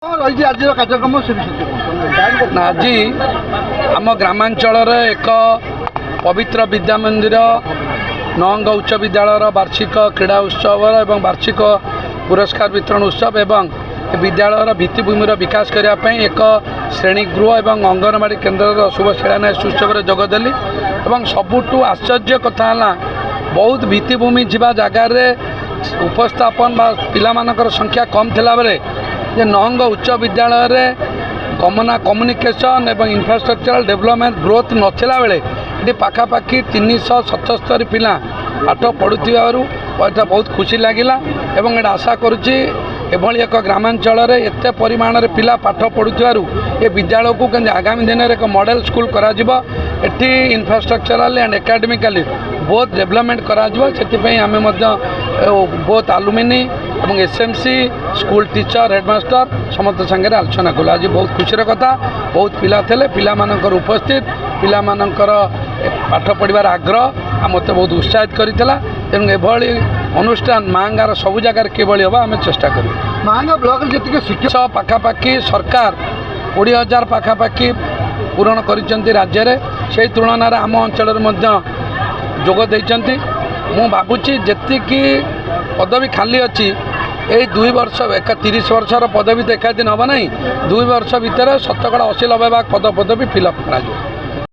आज कार्यक्रम आज आम ग्रामांचल एक पवित्र विद्या मंदिर नहंग उच्च विद्यालय वार्षिक क्रीड़ा उत्सव एवं वार्षिक पुरस्कार वितरण उत्सव एवं विद्यालय भित्तिभूमि विकास करने एक श्रेणीगृह एवं अंगनवाड़ी केन्द्र शुभ शिलान्यास उत्सव में जोगदेली और सबुठ आश्चर्य कथा बहुत भित्तिभूमि जा जगार उपस्थापन पिला संख्या कम थिला बेले जे नहंग उच्च विद्यालय कम्युनिकेशन एवं इंफ्रास्ट्रक्चरल डेवलपमेंट ग्रोथ नथिला बेले ये पाखापाखि 377 पिला पाठ पढ़ुथिबारु बहुत खुशी लगिला एवं ये आशा करुच्ची एभली एक ग्रामांचल एत परिमाण रे पिला पाठ पढ़ुथिबारु ये विद्यालय को आगामी दिन में एक मॉडल स्कूल करा जिवो एठी इंफ्रास्ट्रक्चरल एंड एकेडमिकली बहुत डेवलपमेंट करा जिवो सेति आमे मध्य बहुत आलुमिनी और एसएमसी स्कूल टीचर हेडमास्टर समस्त संगे आलोचना कलु आज बहुत खुशी कथा बहुत पिला थे पिला मानकर उपस्थित पिला मानकर पाठ पढ़ार आग्रह मत बहुत उत्साहित करता तेणु एभली अनुष्ठान मांगार सबू जगार किभली हम आम चेष्टा करूँ मांगा ब्लॉक जी शिक्षा पाखापाखि सरकार 20,000 पाखापाखि पूरण कर राज्य में से तुलन आम अंचल जोग देती मु भावुची जी पदवी खाली अच्छी यही 2 वर्ष एक 30 वर्षर पदवी तो एकादिन हम ना 2 वर्ष भितर 80-90 पदवी फिलअप करा।